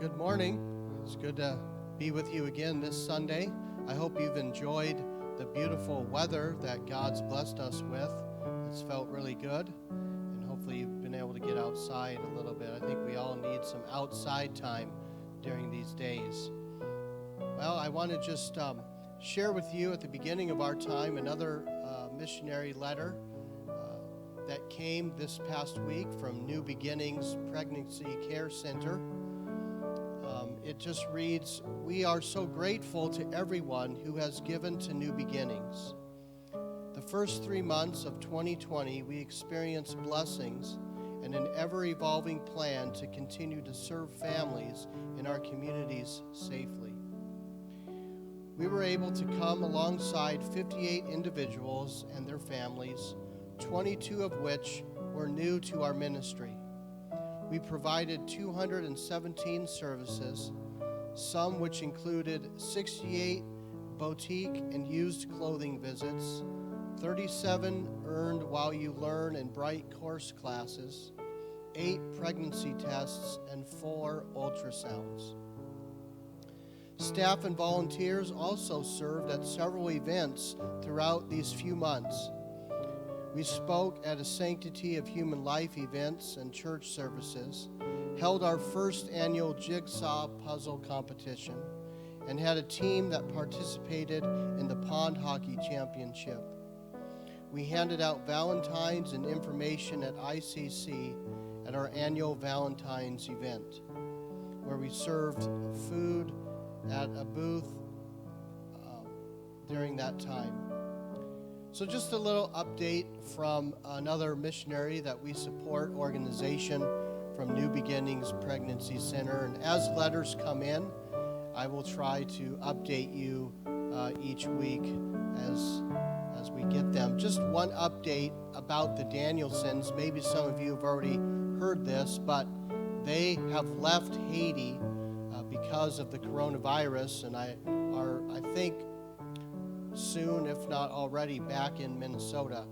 Good morning. It's good to be with you again this Sunday. I hope you've enjoyed the beautiful weather that God's blessed us with. It's felt really good, and hopefully you've been able to get outside a little bit. I think we all need some outside time during these days. Well, I want to just share with you at the beginning of our time another missionary letter that came this past week from New Beginnings Pregnancy Care Center. It just reads, "We are so grateful to everyone who has given to New Beginnings. The first 3 months of 2020, we experienced blessings and an ever-evolving plan to continue to serve families in our communities safely. We were able to come alongside 58 individuals and their families, 22 of which were new to our ministry. We provided 217 services, some which included 68 boutique and used clothing visits, 37 earned while you learn and bright course classes, 8 pregnancy tests, and 4 ultrasounds. Staff and volunteers also served at several events throughout these few months. We spoke at a Sanctity of Human Life events and church services, held our first annual jigsaw puzzle competition, and had a team that participated in the Pond Hockey Championship. We handed out Valentines and information at ICC at our annual Valentine's event, where we served food at a booth during that time. So just a little update from another missionary that we support, organization from New Beginnings Pregnancy Center. And as letters come in, I will try to update you each week as we get them. Just one update about the Danielsons. Maybe some of you have already heard this, but they have left Haiti because of the coronavirus, and I think soon, if not already, back in Minnesota,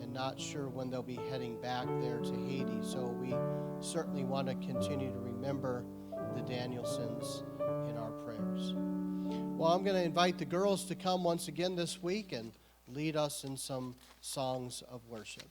and not sure when they'll be heading back there to Haiti. So we certainly want to continue to remember the Danielsons in our prayers. Well, I'm going to invite the girls to come once again this week and lead us in some songs of worship.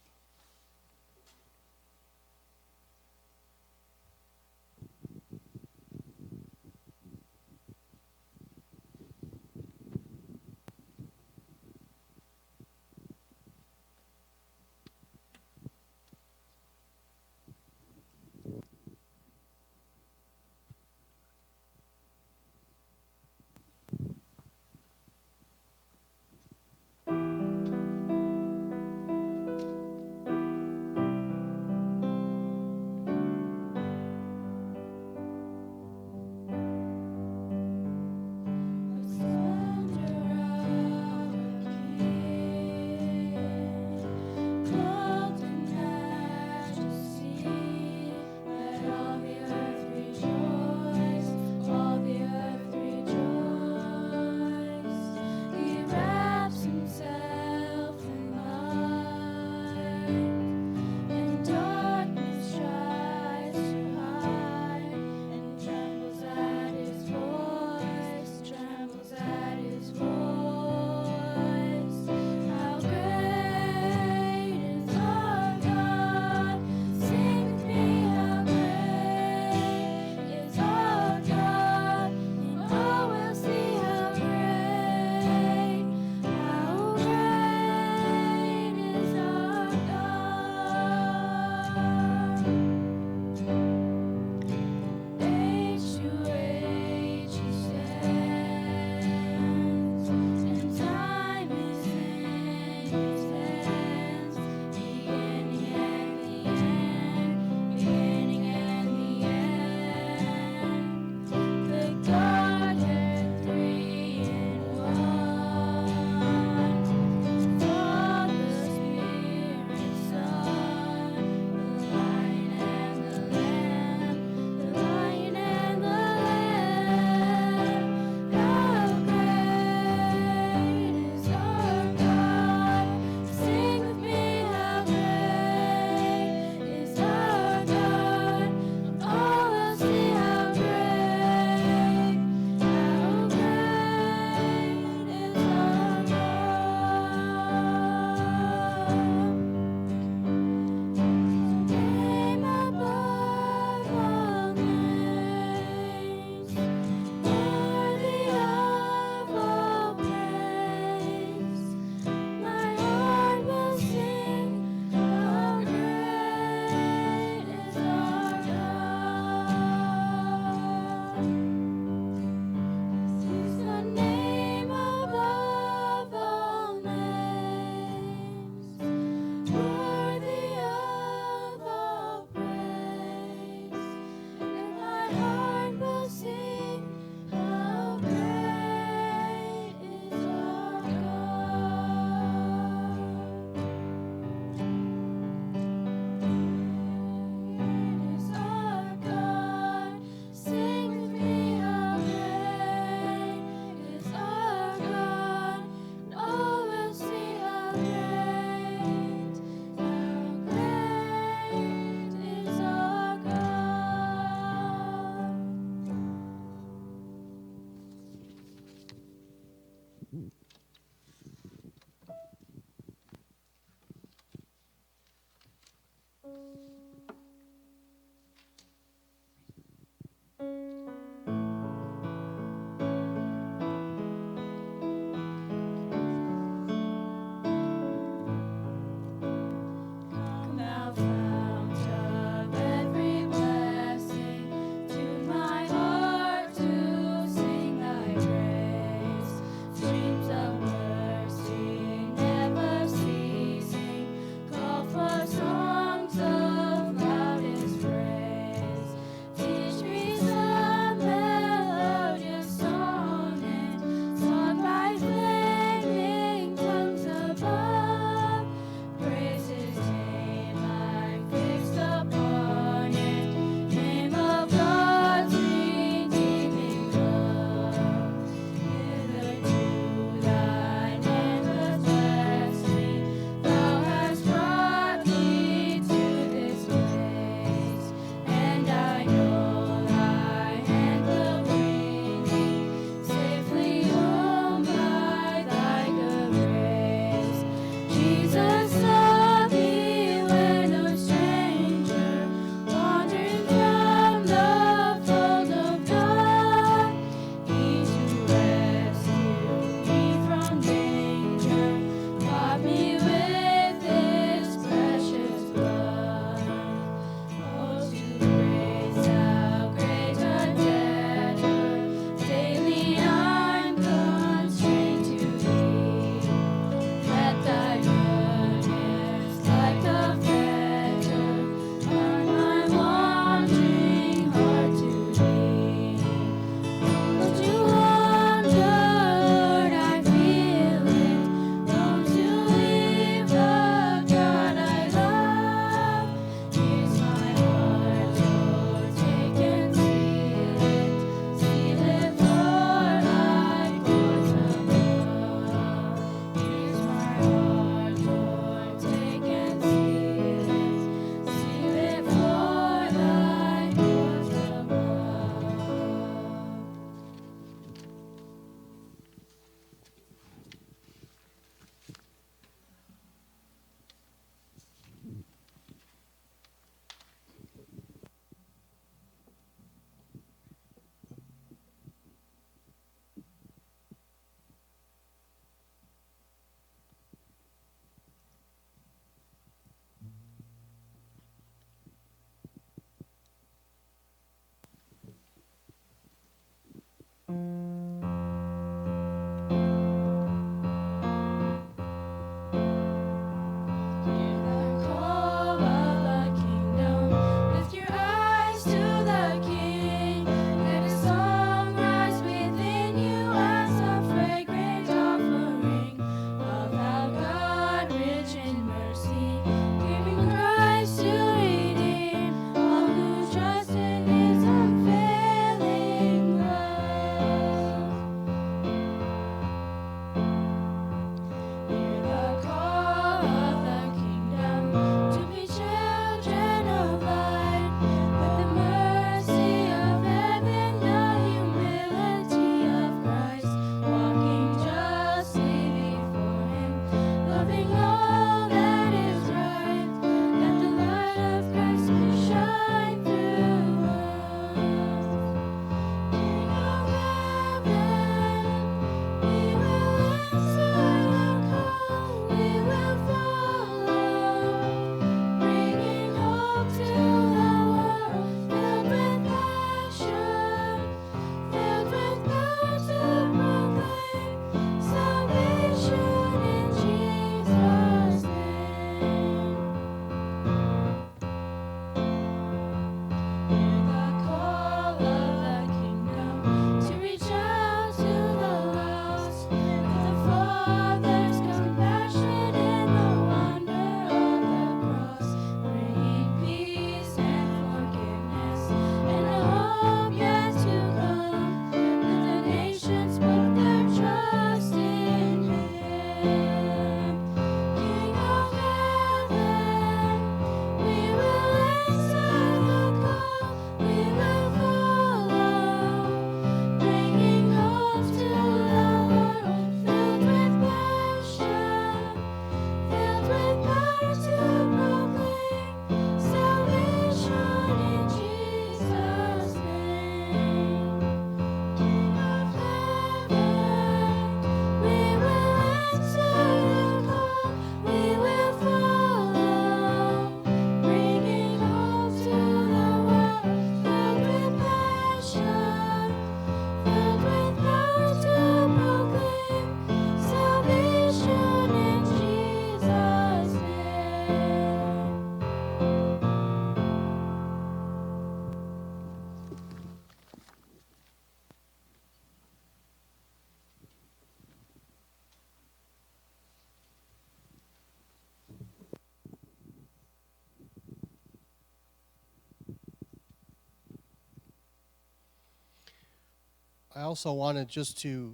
I also wanted just to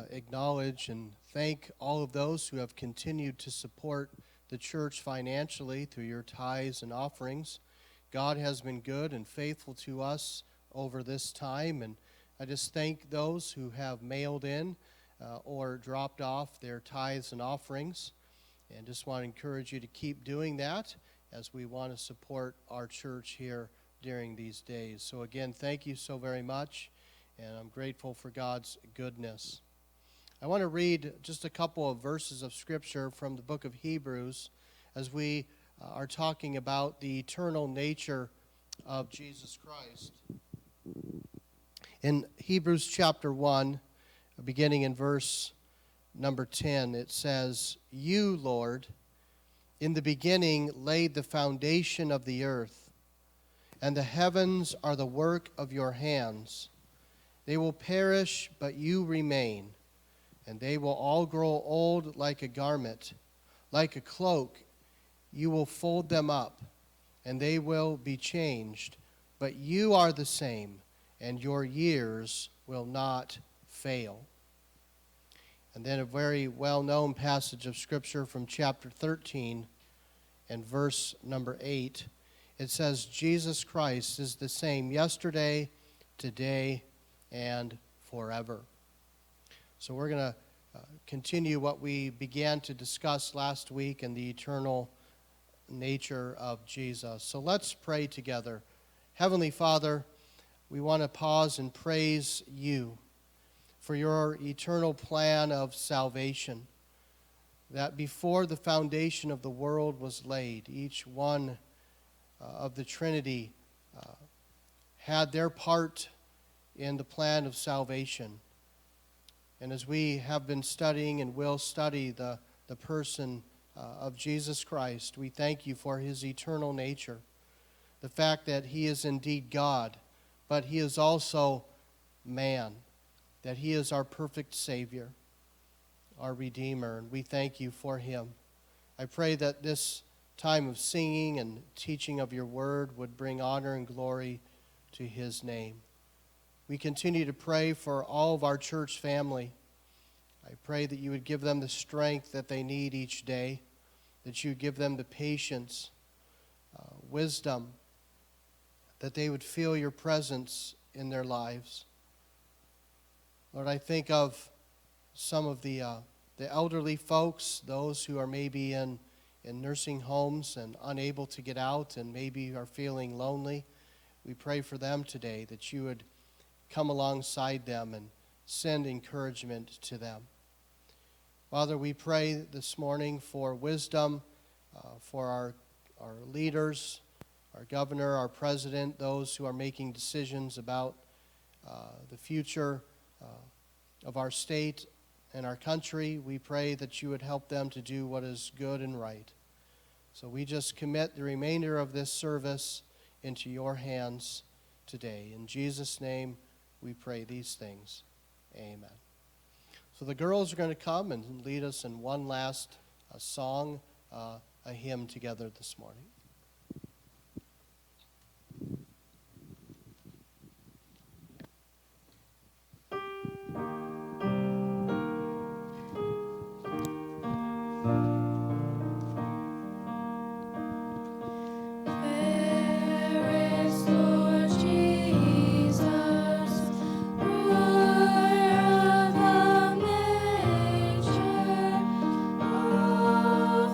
acknowledge and thank all of those who have continued to support the church financially through your tithes and offerings. God has been good and faithful to us over this time, and I just thank those who have mailed in or dropped off their tithes and offerings, and just want to encourage you to keep doing that as we want to support our church here during these days. So again, thank you so very much, and I'm grateful for God's goodness. I want to read just a couple of verses of Scripture from the book of Hebrews as we are talking about the eternal nature of Jesus Christ. In Hebrews chapter 1, beginning in verse number 10, it says, "You, Lord, in the beginning laid the foundation of the earth, and the heavens are the work of your hands. They will perish, but you remain, and they will all grow old like a garment. Like a cloak, you will fold them up, and they will be changed. But you are the same, and your years will not fail." And then a very well-known passage of Scripture from chapter 13 and verse number 8. It says, "Jesus Christ is the same yesterday, today, and forever." So we're going to continue what we began to discuss last week in the eternal nature of Jesus. So let's pray together. Heavenly Father, we want to pause and praise you for your eternal plan of salvation, that before the foundation of the world was laid, each one of the Trinity had their part in the plan of salvation. And as we have been studying and will study the person of Jesus Christ, we thank you for his eternal nature, the fact that he is indeed God, but he is also man, that he is our perfect Savior, our Redeemer, and we thank you for him. I pray that this time of singing and teaching of your word would bring honor and glory to his name. We continue to pray for all of our church family. I pray that you would give them the strength that they need each day, that you would give them the patience, wisdom, that they would feel your presence in their lives. Lord, I think of some of the elderly folks, those who are maybe in nursing homes and unable to get out and maybe are feeling lonely. We pray for them today, that you would come alongside them and send encouragement to them. Father, we pray this morning for wisdom for our leaders, our governor, our president, those who are making decisions about the future of our state and our country. We pray that you would help them to do what is good and right. So we just commit the remainder of this service into your hands today. In Jesus' name, we pray these things. Amen. So the girls are going to come and lead us in one last song, a hymn together this morning. Of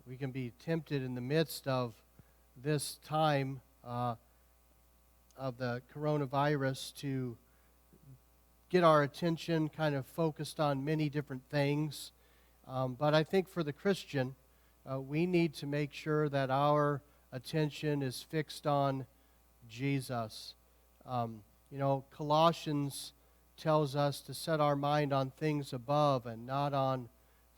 We can be tempted in the midst of this time of the coronavirus to get our attention kind of focused on many different things. But I think for the Christian, we need to make sure that our attention is fixed on Jesus. Colossians tells us to set our mind on things above and not on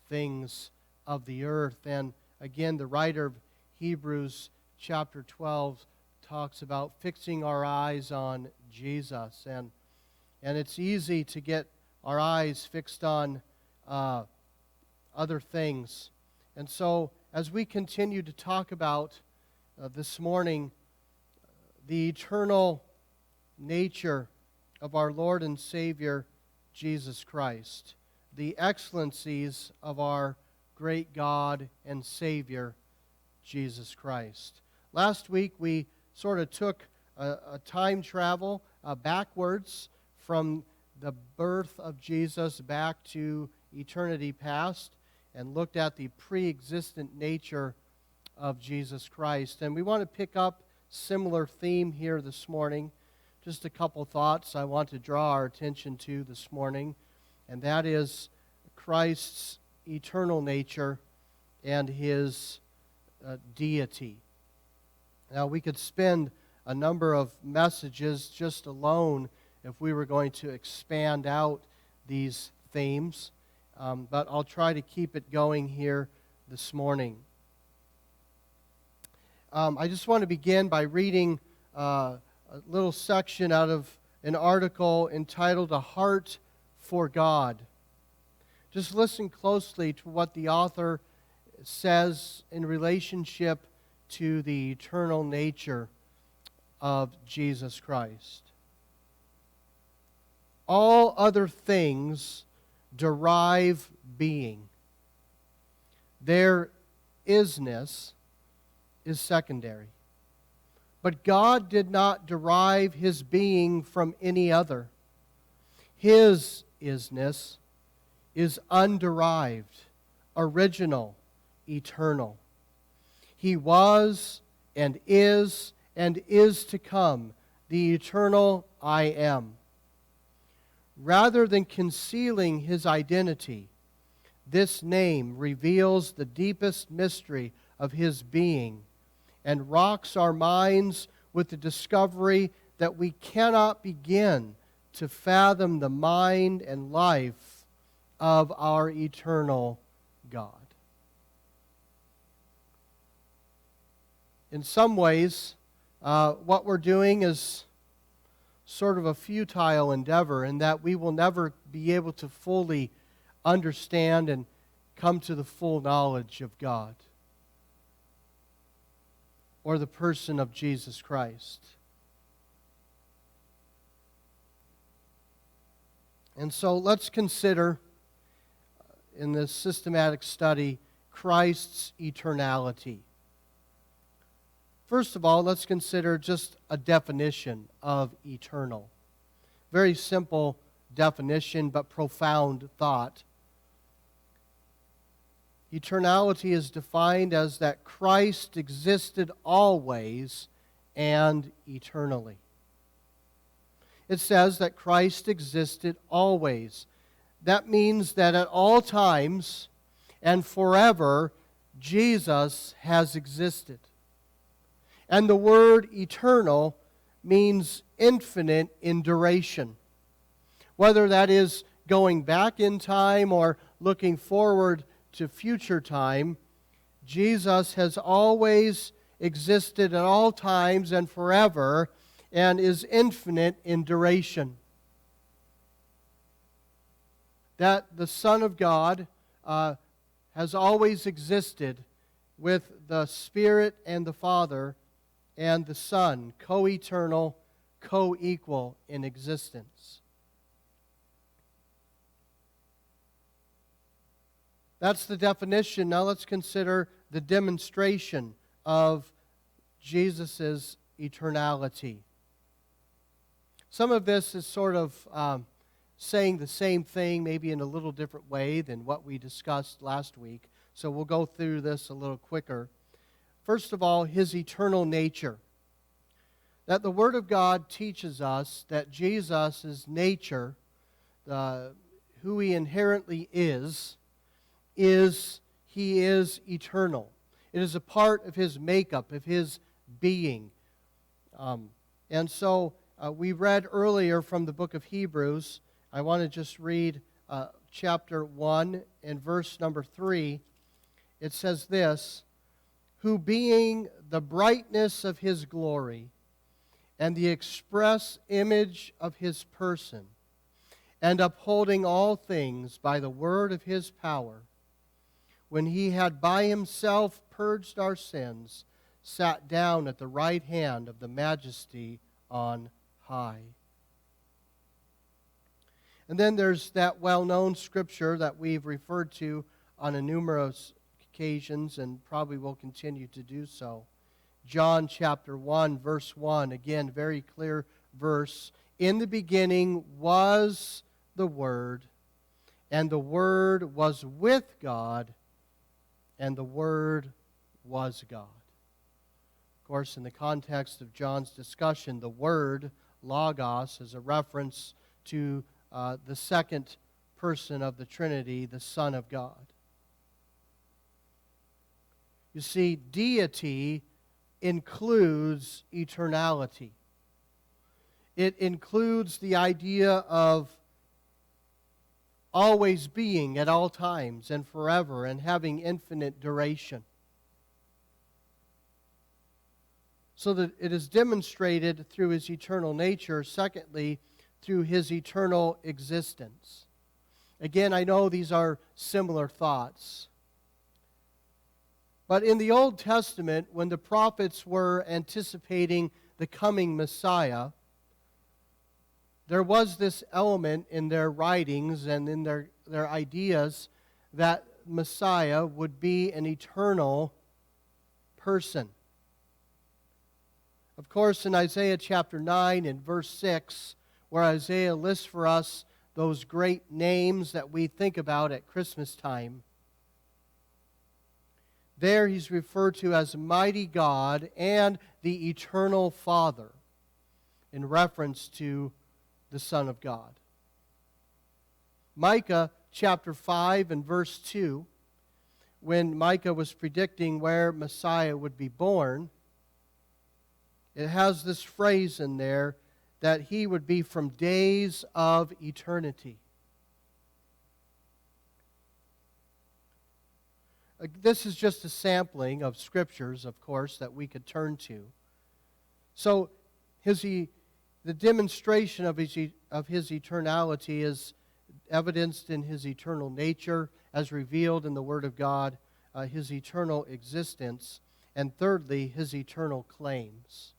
things of the earth. And again, the writer of Hebrews chapter 12 talks about fixing our eyes on Jesus. And it's easy to get our eyes fixed on other things. And so, as we continue to talk about this morning the eternal nature of our Lord and Savior, Jesus Christ, the excellencies of our great God and Savior, Jesus Christ. Last week we sort of took a time travel backwards from the birth of Jesus back to eternity past and looked at the pre-existent nature of Jesus Christ. And we want to pick up similar theme here this morning. Just a couple thoughts I want to draw our attention to this morning, and that is Christ's eternal nature and His deity. Now, we could spend a number of messages just alone if we were going to expand out these themes, but I'll try to keep it going here this morning. I just want to begin by reading a little section out of an article entitled "A Heart for God." Just listen closely to what the author says in relationship to the eternal nature of Jesus Christ. All other things derive being. Their isnness is secondary. But God did not derive His being from any other. His isness is underived, original, eternal. He was and is to come, the eternal I Am. Rather than concealing His identity, this name reveals the deepest mystery of His being and rocks our minds with the discovery that we cannot begin to fathom the mind and life of our eternal God. In some ways, what we're doing is sort of a futile endeavor in that we will never be able to fully understand and come to the full knowledge of God or the person of Jesus Christ. And so let's consider in this systematic study Christ's eternality. First of all, let's consider just a definition of eternal. Very simple definition, but profound thought. Eternality is defined as that Christ existed always and eternally. It says that Christ existed always. That means that at all times and forever, Jesus has existed. And the word eternal means infinite in duration. Whether that is going back in time or looking forward to future time, Jesus has always existed at all times and forever and is infinite in duration. That the Son of God has always existed with the Spirit and the Father and the Son, co-eternal, co-equal in existence. That's the definition. Now let's consider the demonstration of Jesus' eternality. Some of this is sort of saying the same thing, maybe in a little different way than what we discussed last week. So we'll go through this a little quicker. First of all, his eternal nature. That the Word of God teaches us that Jesus' nature, who he inherently is he is eternal. It is a part of his makeup, of his being. And so we read earlier from the book of Hebrews. I want to just read chapter 1 and verse number 3. It says this, who being the brightness of his glory and the express image of his person, and upholding all things by the word of his power, when he had by himself purged our sins, sat down at the right hand of the Majesty on high. And then there's that well-known scripture that we've referred to on a numerous occasions and probably will continue to do so. John chapter 1, verse 1, again, very clear verse. In the beginning was the Word, and the Word was with God, and the Word was God. Of course, in the context of John's discussion, the Word, Logos, is a reference to the second person of the Trinity, the Son of God. You see, deity includes eternality. It includes the idea of always being at all times and forever and having infinite duration. So that it is demonstrated through his eternal nature. Secondly, through his eternal existence. Again, I know these are similar thoughts. But in the Old Testament, when the prophets were anticipating the coming Messiah, there was this element in their writings and in their ideas that Messiah would be an eternal person. Of course, in Isaiah chapter 9 and verse 6, where Isaiah lists for us those great names that we think about at Christmas time, there he's referred to as Mighty God and the Eternal Father in reference to the Son of God. Micah chapter 5 and verse 2, when Micah was predicting where Messiah would be born, it has this phrase in there that he would be from days of eternity. This is just a sampling of scriptures, of course, that we could turn to. So the demonstration of his eternality is evidenced in his eternal nature, as revealed in the Word of God, his eternal existence, and thirdly, his eternal claims.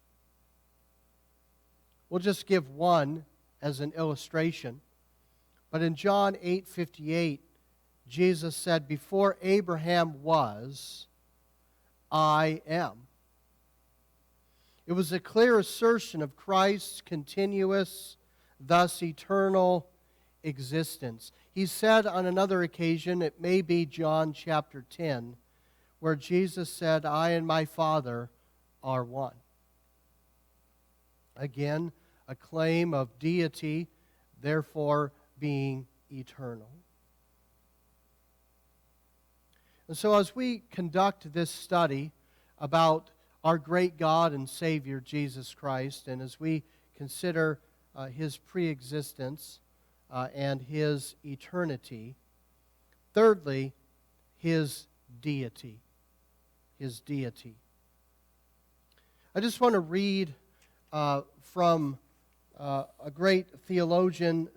We'll just give one as an illustration. But in John 8:58, Jesus said, before Abraham was, I am. It was a clear assertion of Christ's continuous, thus eternal existence. He said on another occasion, it may be John chapter 10, where Jesus said, I and my Father are one. Again, a claim of deity, therefore being eternal. And so as we conduct this study about our great God and Savior, Jesus Christ, and as we consider his preexistence and his eternity, thirdly, his deity. His deity. I just want to read from a great theologian,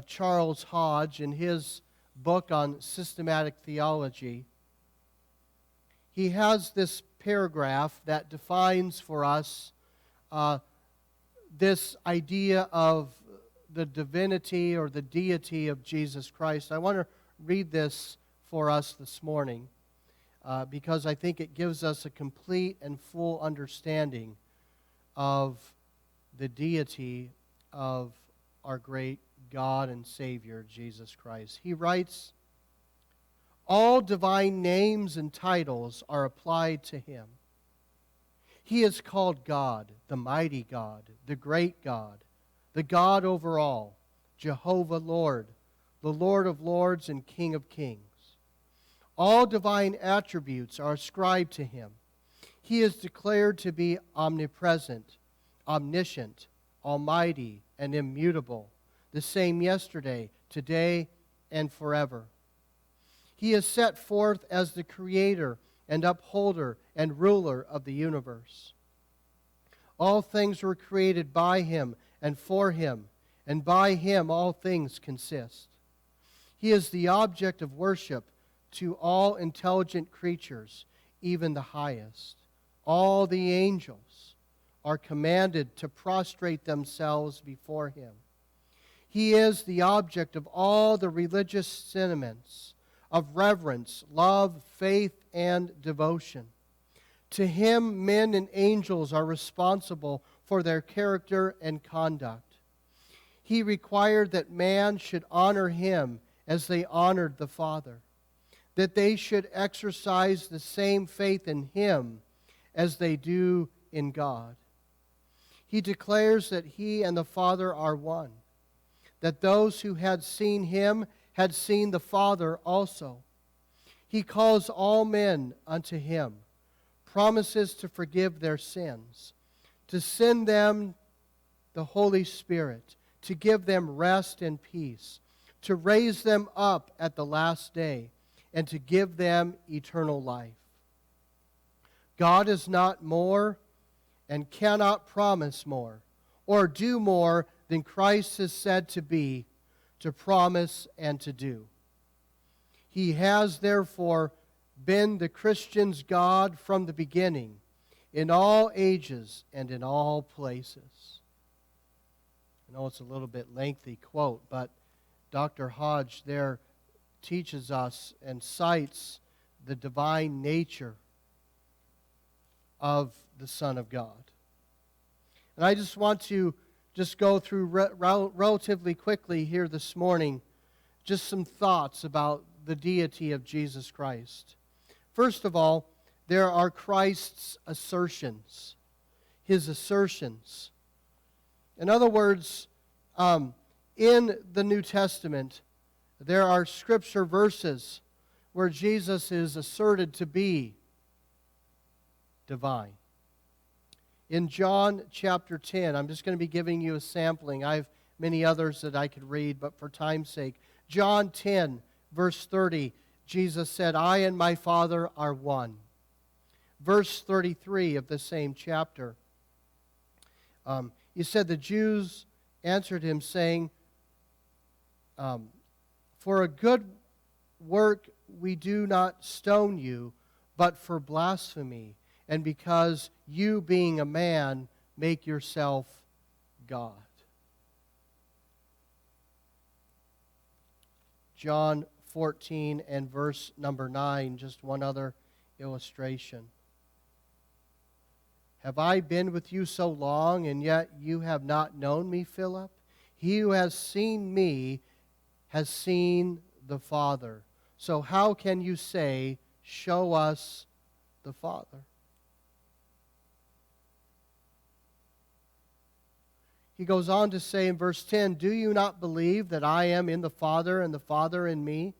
Charles Hodge, in his book on systematic theology. he has this paragraph that defines for us this idea of the divinity or the deity of Jesus Christ. I want to read this for us this morning because I think it gives us a complete and full understanding of the deity of our great God and Savior, Jesus Christ. He writes, "All divine names and titles are applied to him. He is called God, the mighty God, the great God, the God over all, Jehovah Lord, the Lord of lords and King of kings. All divine attributes are ascribed to him. He is declared to be omnipresent, omniscient, almighty, and immutable, the same yesterday, today, and forever. He is set forth as the creator and upholder and ruler of the universe. All things were created by him and for him, and by him all things consist. He is the object of worship to all intelligent creatures, even the highest. All the angels are commanded to prostrate themselves before him. He is the object of all the religious sentiments of reverence, love, faith, and devotion. To him, men and angels are responsible for their character and conduct. He required that man should honor him as they honored the Father, that they should exercise the same faith in him as they do in God. He declares that he and the Father are one, that those who had seen him had seen the Father also. He calls all men unto him, promises to forgive their sins, to send them the Holy Spirit, to give them rest and peace, to raise them up at the last day, and to give them eternal life. God is not more and cannot promise more or do more than Christ is said to be, to promise and to do. He has therefore been the Christian's God from the beginning, in all ages and in all places." I know it's a little bit lengthy quote, but Dr. Hodge there teaches us and cites the divine nature of the Son of God. And I just want to go through relatively quickly here this morning just some thoughts about the deity of Jesus Christ. First of all, there are Christ's assertions, his assertions. In other words, in the New Testament, there are scripture verses where Jesus is asserted to be divine. In John chapter 10, I'm just going to be giving you a sampling. I have many others that I could read, but for time's sake. John 10, verse 30, Jesus said, "I and my Father are one." Verse 33 of the same chapter, he said, the Jews answered him, saying, "For a good work we do not stone you, but for blasphemy, and because you, being a man, make yourself God." John 14 and verse number 9, just one other illustration. "Have I been with you so long, and yet you have not known me, Philip? He who has seen me has seen the Father. So how can you say, 'Show us the Father'?" He goes on to say in verse 10, "Do you not believe that I am in the Father and the Father in me?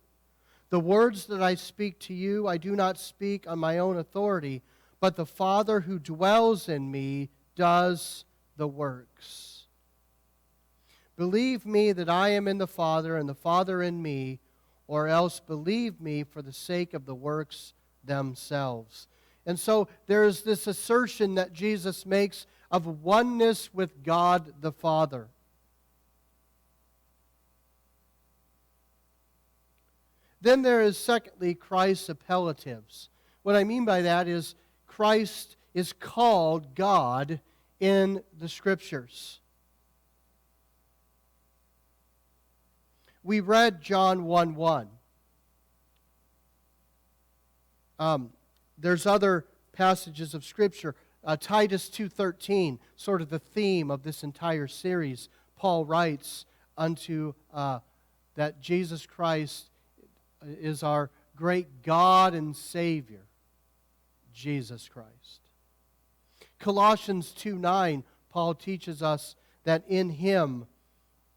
The words that I speak to you, I do not speak on my own authority, but the Father who dwells in me does the works. Believe me that I am in the Father and the Father in me, or else believe me for the sake of the works themselves." And so there is this assertion that Jesus makes of oneness with God the Father. Then there is, secondly, Christ's appellatives, What I mean by that is Christ is called God in the Scriptures. We read John 1:1. There's other passages of Scripture. Titus 2:13, sort of the theme of this entire series. Paul writes unto that Jesus Christ is our great God and Savior, Jesus Christ. Colossians 2:9, Paul teaches us that in Him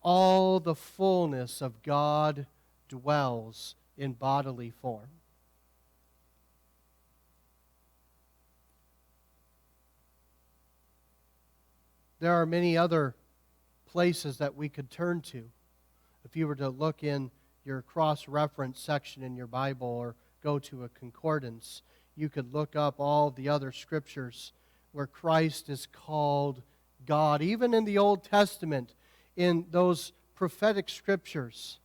all the fullness of God dwells in bodily form. There are many other places that we could turn to. If you were to look in your cross-reference section in your Bible or go to a concordance, you could look up all the other scriptures where Christ is called God. Even in the Old Testament, in those prophetic scriptures,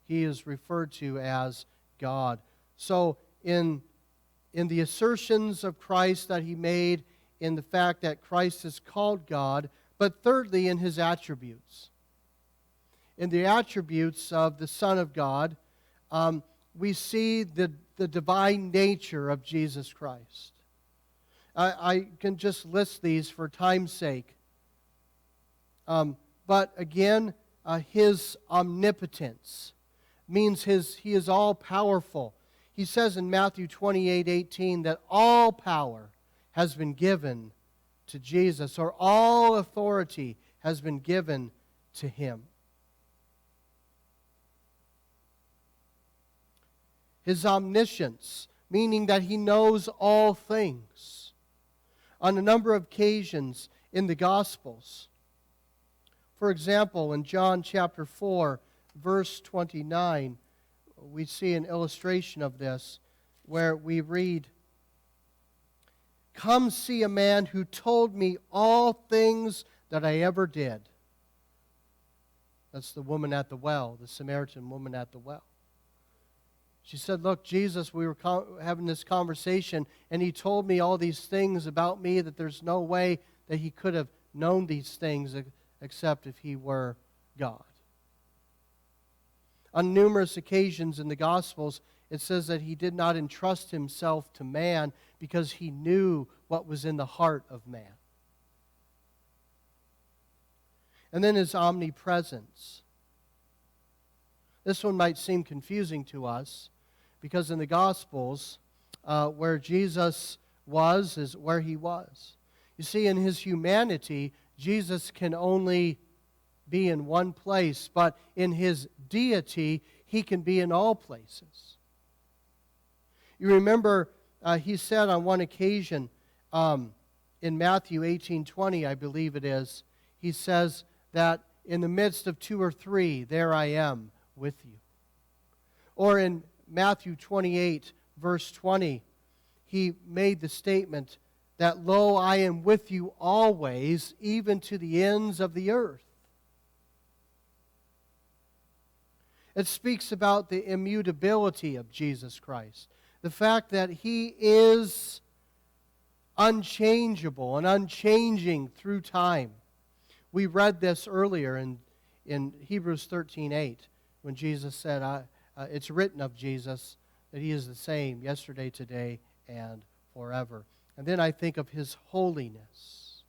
He is referred to as God. So in the assertions of Christ that He made, in the fact that Christ is called God, but thirdly, in His attributes. In the attributes of the Son of God, we see the divine nature of Jesus Christ. I can just list these for time's sake. But again, His omnipotence means He is all-powerful. He says in Matthew 28:18 that all power has been given to Jesus, or all authority has been given to Him. His omniscience, meaning that He knows all things. On a number of occasions in the Gospels, for example, in John chapter 4, verse 29, we see an illustration of this where we read, "Come see a man who told me all things that I ever did." That's the woman at the well, the Samaritan woman at the well. She said, "Look, Jesus, we were having this conversation, and He told me all these things about me that there's no way that He could have known these things except if He were God." On numerous occasions in the Gospels, it says that He did not entrust Himself to man because He knew what was in the heart of man. And then His omnipresence. This one might seem confusing to us because in the Gospels, where Jesus was is where He was. You see, in His humanity, Jesus can only be in one place, but in His deity, He can be in all places. You remember, He said on one occasion, in Matthew 18:20, I believe it is, He says that in the midst of two or three, there I am with you. Or in Matthew 28, verse 20, He made the statement that, "Lo, I am with you always, even to the ends of the earth." It speaks about the immutability of Jesus Christ. The fact that He is unchangeable and unchanging through time. We read this earlier in Hebrews 13:8 when Jesus said, it's written of Jesus that He is the same yesterday, today, and forever. And then I think of His holiness.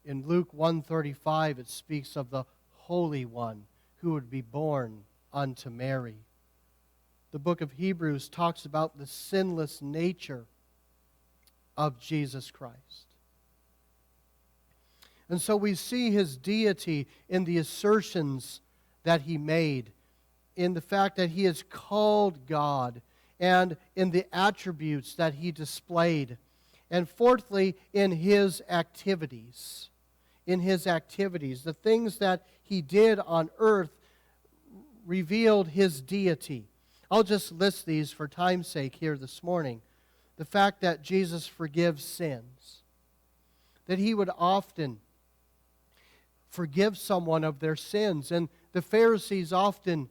In Luke 1:35, it speaks of the Holy One who would be born unto Mary. The book of Hebrews talks about the sinless nature of Jesus Christ. And so we see His deity in the assertions that He made, in the fact that He is called God, and in the attributes that He displayed. And fourthly, in His activities. In His activities. The things that He did on earth revealed His deity. I'll just list these for time's sake here this morning. The fact that Jesus forgives sins. That He would often forgive someone of their sins. And the Pharisees often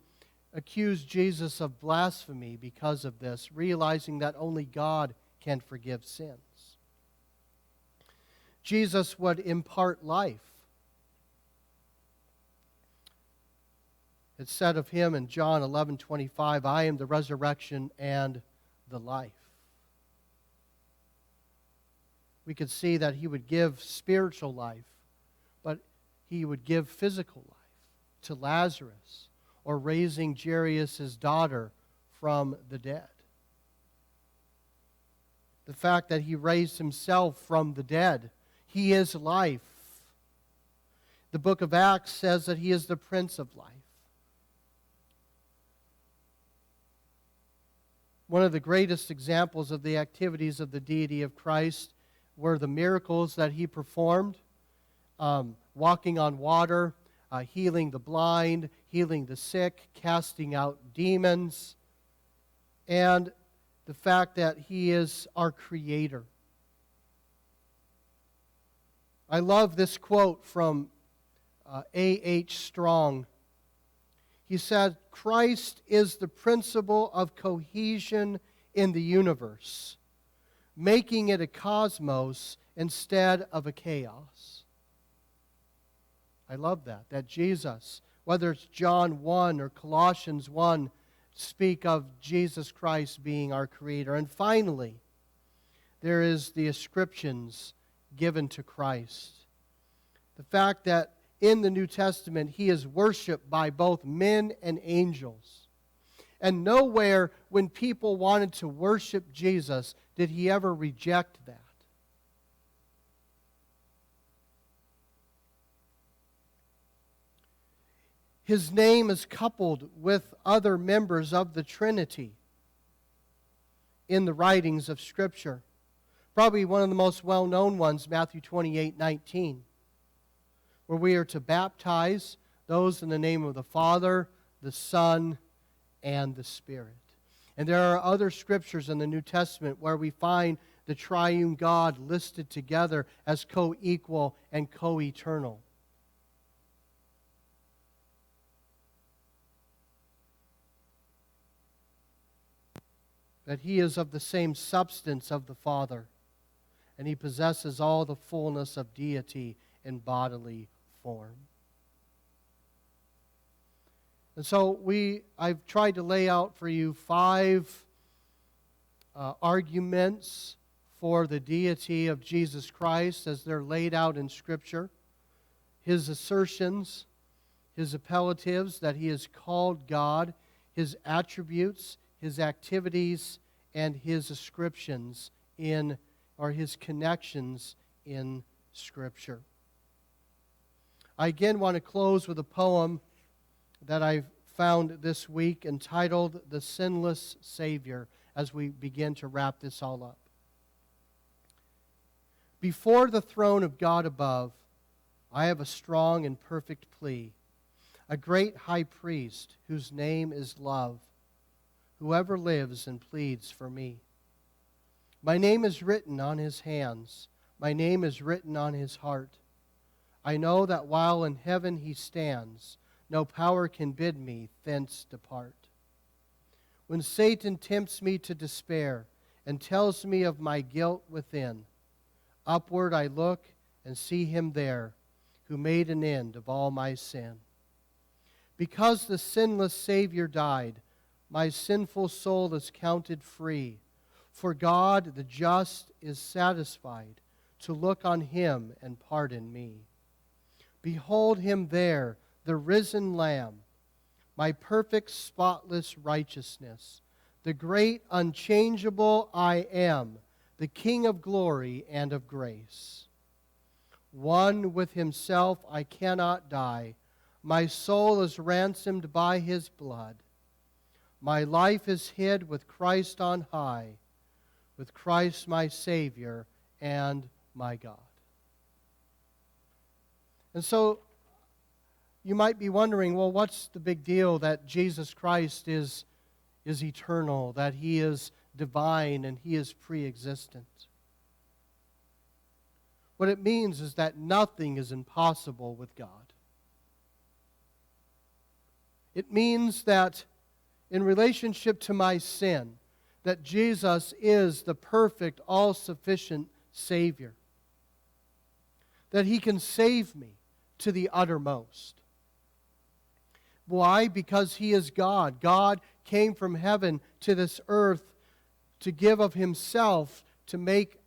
accused Jesus of blasphemy because of this, realizing that only God can forgive sins. Jesus would impart life. It said of him in John 11:25, I am the resurrection and the life. We could see that he would give spiritual life, but he would give physical life to Lazarus, or raising Jairus' daughter from the dead. The fact that he raised himself from the dead, he is life. The book of Acts says that he is the Prince of Life. One of the greatest examples of the activities of the deity of Christ were the miracles that he performed, walking on water, healing the blind, healing the sick, casting out demons, and the fact that he is our Creator. I love this quote from A.H. Strong. He said, Christ is the principle of cohesion in the universe, making it a cosmos instead of a chaos. I love that Jesus, whether it's John 1 or Colossians 1, speak of Jesus Christ being our Creator. And finally, there is the ascriptions given to Christ. The fact that in the New Testament, he is worshipped by both men and angels. And nowhere when people wanted to worship Jesus did he ever reject that. His name is coupled with other members of the Trinity in the writings of Scripture. Probably one of the most well-known ones, Matthew 28:19, where we are to baptize those in the name of the Father, the Son, and the Spirit. And there are other scriptures in the New Testament where we find the triune God listed together as co-equal and co-eternal. That he is of the same substance of the Father, and he possesses all the fullness of deity in bodily form. And so I've tried to lay out for you 5 arguments for the deity of Jesus Christ as they're laid out in Scripture. His assertions, his appellatives that he is called God, his attributes, his activities, and his ascriptions or his connections in Scripture. I again want to close with a poem that I found this week entitled The Sinless Savior as we begin to wrap this all up. Before the throne of God above, I have a strong and perfect plea, a great high priest whose name is love, whoever lives and pleads for me. My name is written on his hands, my name is written on his heart. I know that while in heaven he stands, no power can bid me thence depart. When Satan tempts me to despair and tells me of my guilt within, upward I look and see him there who made an end of all my sin. Because the sinless Savior died, my sinful soul is counted free, for God the just is satisfied to look on him and pardon me. Behold him there, the risen Lamb, my perfect spotless righteousness, the great unchangeable I am, the King of glory and of grace. One with himself I cannot die, my soul is ransomed by his blood. My life is hid with Christ on high, with Christ my Savior and my God. And so you might be wondering, well, what's the big deal that Jesus Christ is eternal, that he is divine, and he is pre-existent? What it means is that nothing is impossible with God. It means that in relationship to my sin, that Jesus is the perfect, all-sufficient Savior. That He can save me to the uttermost. Why? Because He is God. God came from heaven to this earth to give of Himself to make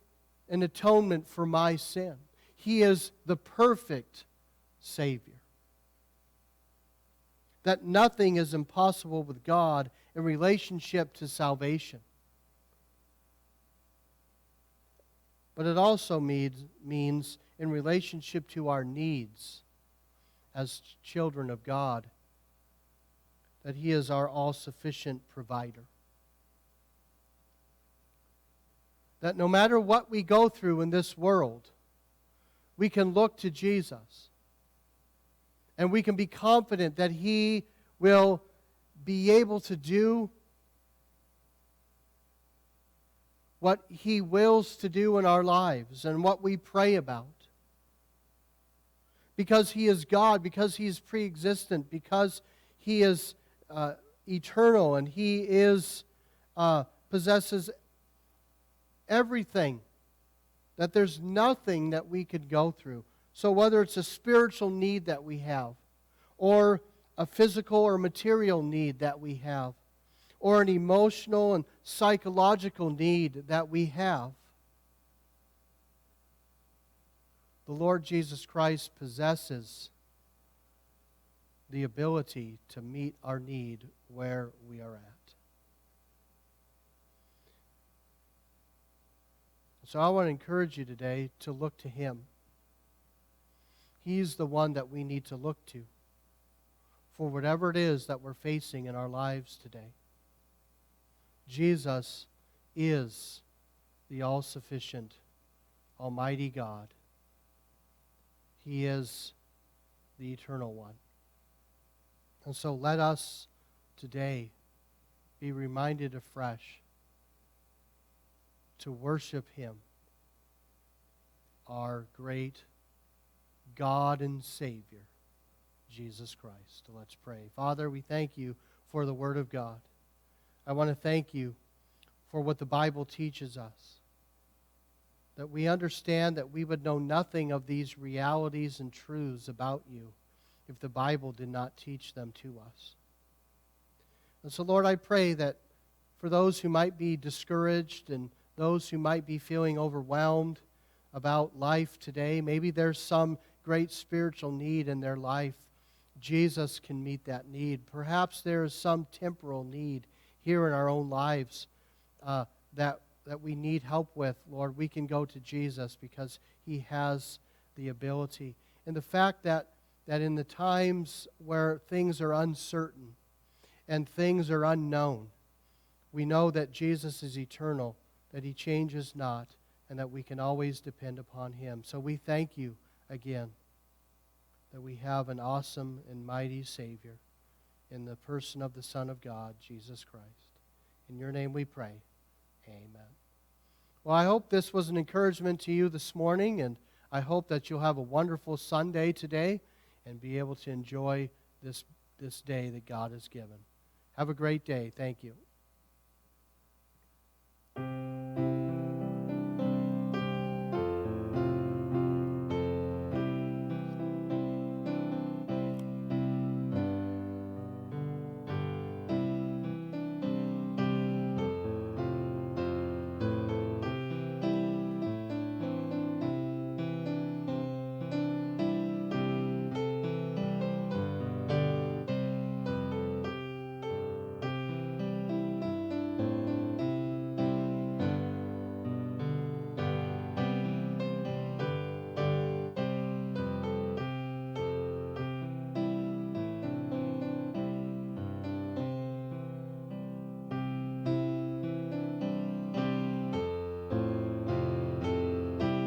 an atonement for my sin. He is the perfect Savior. That nothing is impossible with God in relationship to salvation. But it also means in relationship to our needs as children of God, that He is our all-sufficient provider. That no matter what we go through in this world, we can look to Jesus. And we can be confident that He will be able to do what He wills to do in our lives and what we pray about. Because He is God, because He is pre-existent, because He is eternal, and He is possesses everything, that there's nothing that we could go through. So whether it's a spiritual need that we have, or a physical or material need that we have, or an emotional and psychological need that we have, the Lord Jesus Christ possesses the ability to meet our need where we are at. So I want to encourage you today to look to Him. He's the one that we need to look to for whatever it is that we're facing in our lives today. Jesus is the all-sufficient, almighty God. He is the eternal one. And so let us today be reminded afresh to worship Him, our great God and Savior, Jesus Christ. Let's pray. Father, we thank You for the Word of God. I want to thank You for what the Bible teaches us, that we understand that we would know nothing of these realities and truths about You if the Bible did not teach them to us. And so, Lord, I pray that for those who might be discouraged and those who might be feeling overwhelmed about life today, maybe there's some great spiritual need in their life. Jesus can meet that need. Perhaps there is some temporal need here in our own lives that we need help with. Lord, we can go to Jesus because He has the ability. And the fact that in the times where things are uncertain and things are unknown, we know that Jesus is eternal, that He changes not, and that we can always depend upon Him. So we thank You again that we have an awesome and mighty Savior in the person of the Son of God, Jesus Christ. In Your name we pray. Amen. Well, I hope this was an encouragement to you this morning, and I hope that you'll have a wonderful Sunday today and be able to enjoy this day that God has given. Have a great day. Thank you.